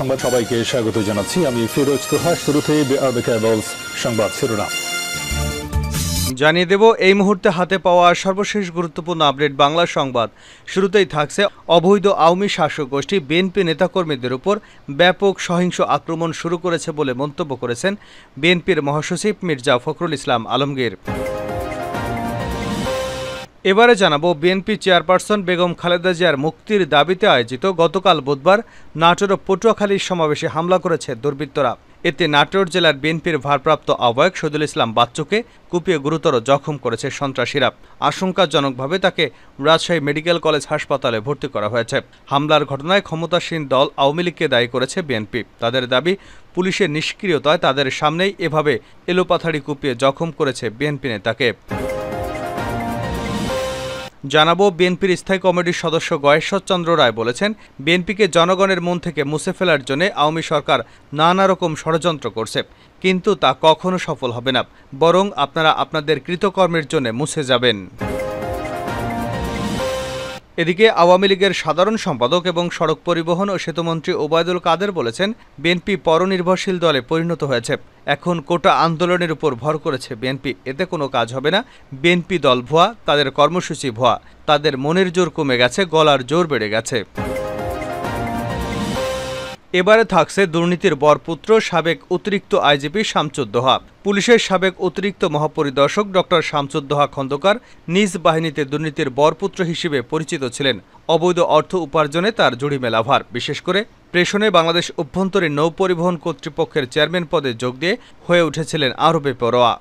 সংবাদ সবাইকে স্বাগত জানাচ্ছি। আমি ফিরোজ তোহা। শুরুতেই সংবাদ শিরোনাম জানিয়ে দেব এই মুহূর্তে হাতে পাওয়া সর্বশেষ গুরুত্বপূর্ণ আপডেট বাংলা সংবাদ। শুরুতেই থাকছে অবৈধ আওয়ামী শাসক গোষ্ঠী বিএনপি নেতাকর্মীদের উপর ব্যাপক সহিংস আক্রমণ শুরু করেছে বলে মন্তব্য করেছেন বিএনপির মহাসচিব মির্জা ফখরুল ইসলাম আলমগীর। এবারে জানাবো বিএনপি চেয়ারপারসন বেগম খালেদা জিয়ার মুক্তির দাবিতে আয়োজিত গতকাল বুধবার নাটোর ও পটুয়াখালীর সমাবেশে হামলা করেছে দুর্বৃত্তরা। এতে নাটোর জেলার বিএনপির ভারপ্রাপ্ত আহ্বায়ক শহীদুল ইসলাম বাচ্চুকে কুপিয়ে গুরুতর জখম করেছে সন্ত্রাসীরা। আশঙ্কাজনকভাবে তাকে রাজশাহী মেডিকেল কলেজ হাসপাতালে ভর্তি করা হয়েছে। হামলার ঘটনায় ক্ষমতাসীন দল আওয়ামী লীগকে দায়ী করেছে বিএনপি। তাদের দাবি, পুলিশের নিষ্ক্রিয়তায় তাদের সামনেই এভাবে এলোপাথাড়ি কুপিয়ে জখম করেছে বিএনপি নেতাকে। জানাবো বিএনপির স্থায়ী কমিটির সদস্য গয়েশ্বর চন্দ্র রায় বলেছেন, বিএনপিকে জনগণের মন থেকে মুছে ফেলার জন্য আওয়ামী সরকার নানা রকম ষড়যন্ত্র করছে, কিন্তু তা কখনো সফল হবে না, বরং আপনারা আপনাদের কৃতকর্মের জন্য মুছে যাবেন। এদিকে আওয়ামী লীগের সাধারণ সম্পাদক এবং সড়ক পরিবহন ও সেতুমন্ত্রী ওবায়দুল কাদের বলেছেন, বিএনপি পরনির্ভরশীল দলে পরিণত হয়েছে। এখন কোটা আন্দোলনের উপর ভর করেছে বিএনপি। এতে কোনো কাজ হবে না। বিএনপি দল ভুয়া, তাদের কর্মসূচি ভুয়া, তাদের মনের জোর কমে গেছে, গলার জোর বেড়ে গেছে। এবারে থাকছে দুর্নীতির বরপুত্র সাবেক অতিরিক্ত আইজিপি শামসুদ্দোহা। পুলিশের সাবেক অতিরিক্ত মহাপরিদর্শক ডক্টর শামসুদ্দোহা খন্দকার নিজ বাহিনীতে দুর্নীতির বরপুত্র হিসেবে পরিচিত ছিলেন। অবৈধ অর্থ উপার্জনে তার জুড়িমেলা ভার। বিশেষ করে প্রেষণে বাংলাদেশ অভ্যন্তরীণ নৌ পরিবহন কর্তৃপক্ষের চেয়ারম্যান পদে যোগ দিয়ে হয়ে উঠেছিলেন আরও বেপরোয়া।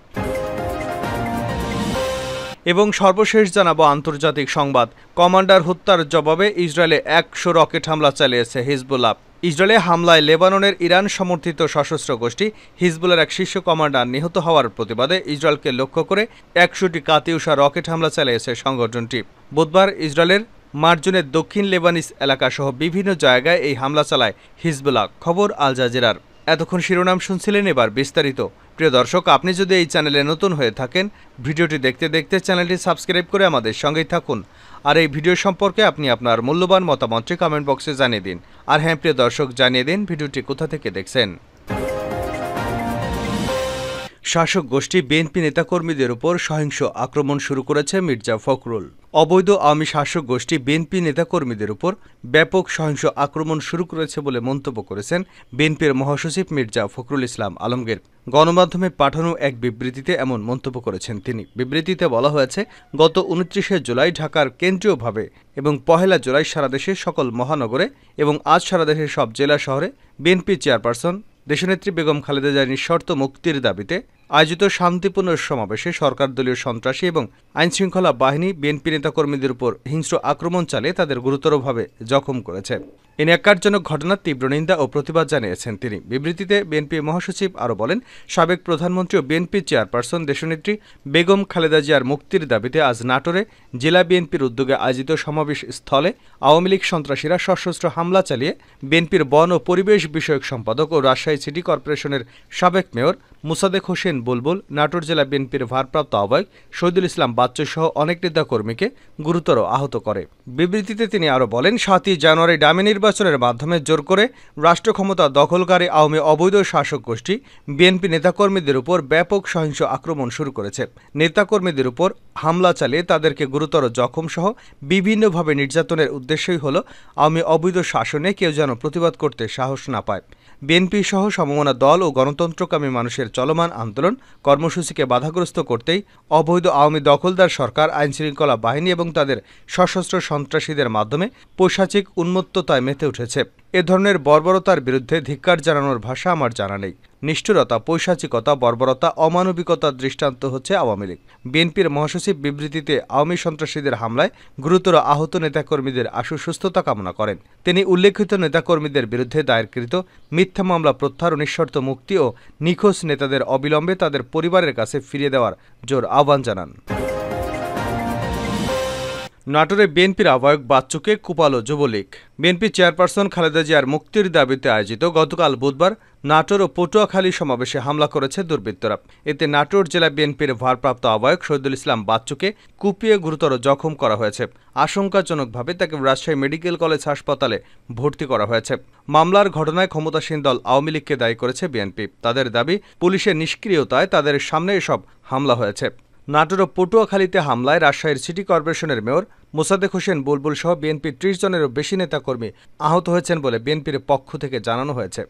এবং সর্বশেষ জানাবো আন্তর্জাতিক সংবাদ। কমান্ডার হত্যার জবাবে ইসরায়েলে 100 রকেট হামলা চালিয়েছে হিজবুল্লাহ। ইসরায়েলে হামলায় লেবাননের ইরান সমর্থিত সশস্ত্র গোষ্ঠী হিজবুল্লাহর এক শীর্ষ কমান্ডার নিহত হওয়ার প্রতিবাদে ইসরায়েলকে লক্ষ্য করে 100টি কাতিউষা রকেট হামলা চালিয়েছে সংগঠনটি। বুধবার ইসরায়েলের মার্জুনের দক্ষিণ লেবানিস এলাকাসহ বিভিন্ন জায়গায় এই হামলা চালায় হিজবুল্লাহ। খবর আল জাজিরার। এতক্ষণ শিরোনাম শুনছিলেন, এবার বিস্তারিত। প্রিয় দর্শক, আপনি যদি এই চ্যানেলে নতুন হয়ে থাকেন, ভিডিওটি দেখতে দেখতে চ্যানেলটি সাবস্ক্রাইব করে আমাদের সঙ্গেই থাকুন। আর এই ভিডিও সম্পর্কে আপনি আপনার মূল্যবান মতামতটি কমেন্ট বক্সে জানিয়ে দিন। আর হ্যাঁ প্রিয় দর্শক, জানিয়ে দিন ভিডিওটি কোথা থেকে দেখছেন। শাসক গোষ্ঠী বিএনপি নেতাকর্মীদের উপর সহিংস আক্রমণ শুরু করেছে মির্জা ফখরুল। অবৈধ আওয়ামী শাসক গোষ্ঠী বিএনপি নেতাকর্মীদের উপর ব্যাপক সহিংস আক্রমণ শুরু করেছে বলে মন্তব্য করেছেন বিএনপির মহাসচিব মির্জা ফখরুল ইসলাম আলমগীর। গণমাধ্যমে পাঠানো এক বিবৃতিতে এমন মন্তব্য করেছেন তিনি। বিবৃতিতে বলা হয়েছে, গত 29শে জুলাই ঢাকার কেন্দ্রীয়ভাবে এবং 1 জুলাই সারা দেশের সকল মহানগরে এবং আজ সারা দেশের সব জেলা শহরে বিএনপি চেয়ারপারসন দেশনেত্রী বেগম খালেদা জিয়ার নিঃশর্ত মুক্তির দাবিতে আয়োজিত শান্তিপূর্ণ সমাবেশে সরকারদলীয় সন্ত্রাসী এবং আইনশৃঙ্খলা বাহিনী বিএনপি নেতাকর্মীদের উপর হিংস্র আক্রমণ চালিয়ে তাদের গুরুতরভাবে জখম করেছে। এ ন্যাক্কারজনক ঘটনার তীব্র নিন্দা ও প্রতিবাদ জানিয়েছেন তিনি। বিবৃতিতে বিএনপি মহাসচিব আরও বলেন, সাবেক প্রধানমন্ত্রী ও বিএনপি চেয়ারপারসন দেশনেত্রী বেগম খালেদা জিয়ার মুক্তির দাবিতে আজ নাটোরে জেলা বিএনপির উদ্যোগে আয়োজিত সমাবেশ স্থলে আওয়ামী লীগ সন্ত্রাসীরা সশস্ত্র হামলা চালিয়ে বিএনপির বন ও পরিবেশ বিষয়ক সম্পাদক ও রাজশাহী সিটি কর্পোরেশনের সাবেক মেয়র মুসাদেক হোসেন বুলবুল, নাটোর জেলা বিএনপির ভারপ্রাপ্ত আহ্বায়ক শহীদুল ইসলাম বাচ্চু সহ অনেক নেতাকর্মীকে গুরুতর আহত করে। বিবৃতিতে তিনি আরও বলেন, 7ই জানুয়ারি ডামি নির্বাচনের মাধ্যমে জোর করে রাষ্ট্র ক্ষমতা দখলকারী আওয়ামী অবৈধ শাসক গোষ্ঠী বিএনপি নেতাকর্মীদের উপর ব্যাপক সহিংস আক্রমণ শুরু করেছে। নেতাকর্মীদের উপর হামলা চালিয়ে তাদেরকে গুরুতর জখম সহ বিভিন্নভাবে নির্যাতনের উদ্দেশ্যই হল আওয়ামী অবৈধ শাসনে কেউ যেন প্রতিবাদ করতে সাহস না পায়। বিএনপি সহ সমমনা দল ও গণতন্ত্রকামী মানুষের চলমান আন্দোলন কর্মসূচিকে বাধাগ্রস্ত করতেই অবৈধ আওয়ামী দখলদার সরকার আইনশৃঙ্খলা বাহিনী এবং তাদের সশস্ত্র সন্ত্রাসীদের মাধ্যমে পৈশাচিক উন্মত্ততায় মেতে উঠেছে। এ ধরনের বর্বরতার বিরুদ্ধে ধিক্কার জানানোর ভাষা আমার জানা নেই। নিষ্ঠুরতা, পৈশাচিকতা, বর্বরতা, অমানবিকতার দৃষ্টান্ত হচ্ছে আওয়ামী লীগ। বিএনপির মহাসচিব বিবৃতিতে আওয়ামী সন্ত্রাসীদের হামলায় গুরুতর আহত নেতাকর্মীদের আশু সুস্থতা কামনা করেন। তিনি উল্লেখিত নেতাকর্মীদের বিরুদ্ধে দায়েরকৃত মিথ্যা মামলা প্রত্যাহার ও নিঃশর্ত মুক্তি ও নিখোঁজ নেতাদের অবিলম্বে তাদের পরিবারের কাছে ফিরিয়ে দেওয়ার জোর আহ্বান জানান। নাটোরে বিএনপির আহ্বায়ক বাচ্চুকে কুপালো যুবলীগ। বিএনপি চেয়ারপারসন খালেদা জিয়ার মুক্তির দাবিতে আয়োজিত গতকাল বুধবার নাটোর ও পটুয়াখালী সমাবেশে হামলা করেছে দুর্বৃত্তরা। এতে নাটোর জেলা বিএনপির ভারপ্রাপ্ত আহ্বায়ক শহীদুল ইসলাম বাচ্চুকে কুপিয়ে গুরুতর জখম করা হয়েছে। আশঙ্কাজনকভাবে তাকে রাজশাহী মেডিকেল কলেজ হাসপাতালে ভর্তি করা হয়েছে। মামলার ঘটনায় ক্ষমতাসীন দল আওয়ামী লীগকে দায়ী করেছে বিএনপি। তাদের দাবি, পুলিশের নিষ্ক্রিয়তায় তাদের সামনে এসব হামলা হয়েছে। নাটোর ও পটুয়াখালীতে হামলায় রাজশাহীর সিটি কর্পোরেশনের মেয়র মোসাদ্দেক হোসেন বুলবুল সহ বিএনপির ৩০ জনেরও বেশি নেতাকর্মী আহত হয়েছেন বলে বিএনপির পক্ষ থেকে জানানো হয়েছে।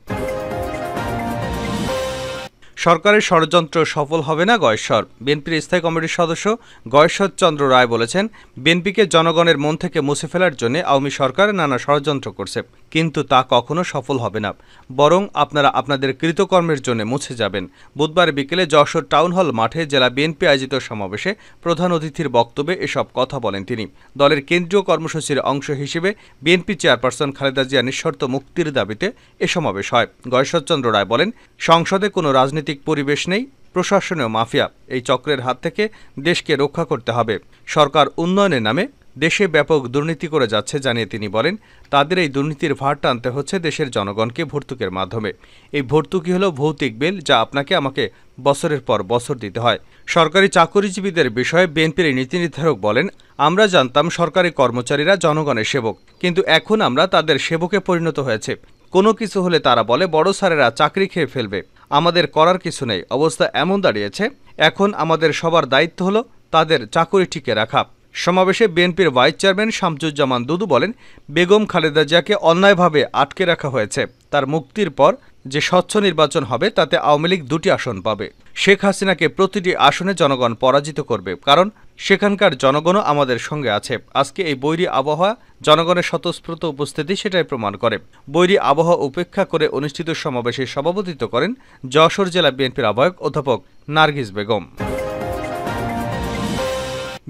সরকারের ষড়যন্ত্র সফল হবে না গয়েশ্বর। বিএনপির স্থায়ী কমিটির সদস্য গয়েশ্বর চন্দ্র রায় বলেছেন, বিএনপিকে জনগণের মন থেকে মুছে ফেলার জন্য আওয়ামী সরকার নানা ষড়যন্ত্র করছে, কিন্তু তা কখনো সফল হবে না, বরং আপনারা আপনাদের কৃতকর্মের জন্য মুছে যাবেন। বুধবার বিকেলে যশোর টাউন হল মাঠে জেলা বিএনপি আয়োজিত সমাবেশে প্রধান অতিথির বক্তব্যে এসব কথা বলেন তিনি। দলের কেন্দ্রীয় কর্মসূচির অংশ হিসেবে বিএনপি চেয়ারপারসন খালেদা জিয়া নিঃশর্ত মুক্তির দাবিতে এ সমাবেশ হয়। গয়েশ্বর চন্দ্র রায় বলেন, সংসদে কোনো রাজনীতিক পরিবেশ নেই, প্রশাসনীয় মাফিয়া। এই চক্রের হাত থেকে দেশকে রক্ষা করতে হবে। সরকার উন্নয়নের নামে দেশে ব্যাপক দুর্নীতি করে যাচ্ছে জানিয়ে তিনি বলেন, তাদের এই দুর্নীতির ভার টানতে হচ্ছে দেশের জনগণকে ভর্তুকির মাধ্যমে। এই ভর্তুকি হলো ভৌতিক বিল, যা আপনাকে আমাকে বছরের পর বছর দিতে হয়। সরকারি চাকরিজীবীদের বিষয়ে বিএনপির নীতি নির্ধারক বলেন, আমরা জানতাম সরকারি কর্মচারীরা জনগণের সেবক, কিন্তু এখন আমরা তাদের সেবকে পরিণত হয়েছে। কোনো কিছু হলে তারা বলে বড় স্যারেরা চাকরি খেয়ে ফেলবে, আমাদের করার কিছু নেই। অবস্থা এমন দাঁড়িয়েছে, এখন আমাদের সবার দায়িত্ব হলো তাদের চাকরি টিকে রাখা। সমাবেশে বিএনপির ভাইস চেয়ারম্যান শামসুজ্জামান দুদু বলেন, বেগম খালেদা জিয়াকে অন্যায়ভাবে আটকে রাখা হয়েছে। তার মুক্তির পর যে স্বচ্ছ নির্বাচন হবে তাতে আওয়ামী লীগ ২টি আসন পাবে। শেখ হাসিনাকে প্রতিটি আসনে জনগণ পরাজিত করবে, কারণ সেখানকার জনগণও আমাদের সঙ্গে আছে। আজকে এই বৈরী আবহাওয়া, জনগণের স্বতঃস্ফূর্ত উপস্থিতি সেটাই প্রমাণ করে। বৈরী আবহাওয়া উপেক্ষা করে অনুষ্ঠিত সমাবেশে সভাপতিত্ব করেন যশোর জেলা বিএনপির আহ্বায়ক অধ্যাপক নার্গিস বেগম।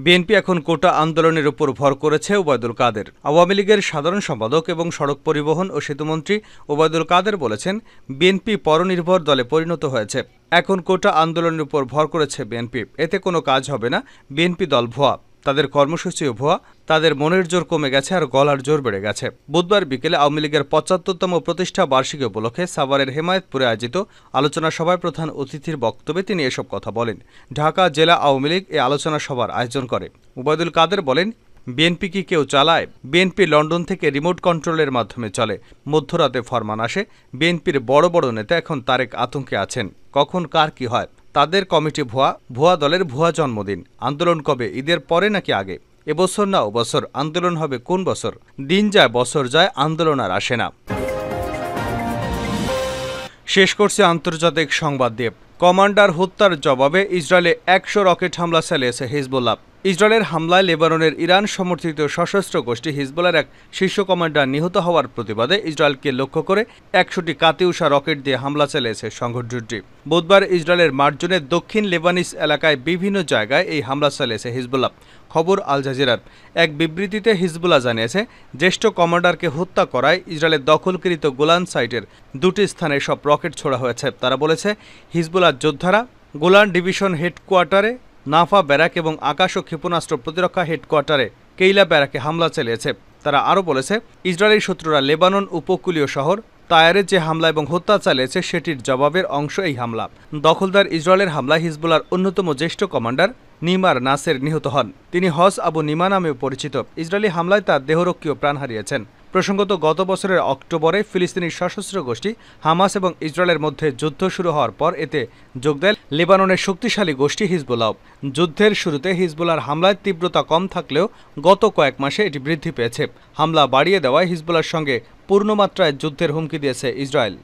বিএনপি এখন কোটা আন্দোলনের উপর ভর করেছে ওবায়দুল কাদের। আওয়ামী লীগের সাধারণ সম্পাদক এবং সড়ক পরিবহন ও সেতুমন্ত্রী ওবায়দুল কাদের বলেছেন, বিএনপি পরনির্ভর দলে পরিণত হয়েছে। এখন কোটা আন্দোলনের উপর ভর করেছে বিএনপি। এতে কোনো কাজ হবে না। বিএনপি দল ভুয়া, তাদের কর্মসূচিও ভুয়া, তাদের মনের জোর কমে গেছে আর গলার জোর বেড়ে গেছে। বুধবার বিকেলে আওয়ামী লীগের ৭৫তম প্রতিষ্ঠা বার্ষিকী উপলক্ষে সাভারের হেমায়েতপুরে আয়োজিত আলোচনা সভায় প্রধান অতিথির বক্তব্যে তিনি এসব কথা বলেন। ঢাকা জেলা আওয়ামী লীগ এই আলোচনা সভার আয়োজন করে। ওবায়দুল কাদের বলেন, বিএনপি কি কেউ চালায়? বিএনপি লন্ডন থেকে রিমোট কন্ট্রোলের মাধ্যমে চলে। মধ্যরাতে ফরমান আসে। বিএনপির বড় বড় নেতা এখন তারেক আতঙ্কে আছেন, কখন কার কি হয়। তাদের কমিটি ভুয়া, ভুয়া দলের ভুয়া জন্মদিন। আন্দোলন কবে, ঈদের পরে নাকি আগে? এবছর না ও বছর, আন্দোলন হবে কোন বছর? দিন যায় বছর যায়, আন্দোলন আর আসে না। শেষ করছে আন্তর্জাতিক সংবাদ দিয়ে। কমান্ডার হত্যার জবাবে ইসরায়েলে ১০০ রকেট হামলা চালিয়েছে হিজবুল্লাহ। ইসরায়েলের হামলায় লেবাননের ইরান সমর্থিত সশস্ত্র গোষ্ঠী হিজবুল্লাহর এক শীর্ষ কমান্ডার নিহত হওয়ার প্রতিবাদে ইসরায়েলকে লক্ষ্য করে ১০০টি কাতিউষা রকেট দিয়ে হামলা চালিয়েছে সংগঠনটি। বুধবার ইসরায়েলের মার্জনের দক্ষিণ লেবানিস এলাকায় বিভিন্ন জায়গায় এই হামলা চালিয়েছে হিজবুল্লাহ। খবর আল জাজিরার। এক বিবৃতিতে হিজবুল্লাহ জানিয়েছে, জ্যেষ্ঠ কমান্ডারকে হত্যা করায় ইসরায়েলের দখলকৃত গোলান সাইটের ২টি স্থানে সব রকেট ছোড়া হয়েছে। তারা বলেছে, হিজবুল্লাহ যোদ্ধারা গোলান ডিভিশন হেডকোয়ার্টারে, নাফা ব্যারাক এবং আকাশ ও ক্ষেপণাস্ত্র প্রতিরক্ষা হেডকোয়ার্টারে কেইলা ব্যারাকে হামলা চালিয়েছে। তারা আরও বলেছে, ইসরায়েলি শত্রুরা লেবানন উপকূলীয় শহর তায়ারে যে হামলা এবং হত্যা চালিয়েছে সেটির জবাবের অংশ এই হামলা। দখলদার ইসরায়েলের হামলায় হিজবুল্লাহর অন্যতম জ্যেষ্ঠ কমান্ডার নিমার নাসের নিহত হন। তিনি হজ আবু নিমা নামেও পরিচিত। ইসরায়েলি হামলায় তার দেহরক্ষীও প্রাণ হারিয়েছেন। প্রসঙ্গত, গত বছরের অক্টোবরে ফিলিস্তিনি সশস্ত্র গোষ্ঠী হামাস এবং ইসরায়েলের মধ্যে যুদ্ধ শুরু হওয়ার পর এতে যোগ দেয় লেবাননের শক্তিশালী গোষ্ঠী হিজবুল্লাহ। যুদ্ধের শুরুতে হিজবুল্লাহর হামলায় তীব্রতা কম থাকলেও গত কয়েক মাসে এটি বৃদ্ধি পেয়েছে। হামলা বাড়িয়ে দেওয়ায় হিজবুল্লাহর সঙ্গে পূর্ণমাত্রায় যুদ্ধের হুমকি দিয়েছে ইসরায়েল।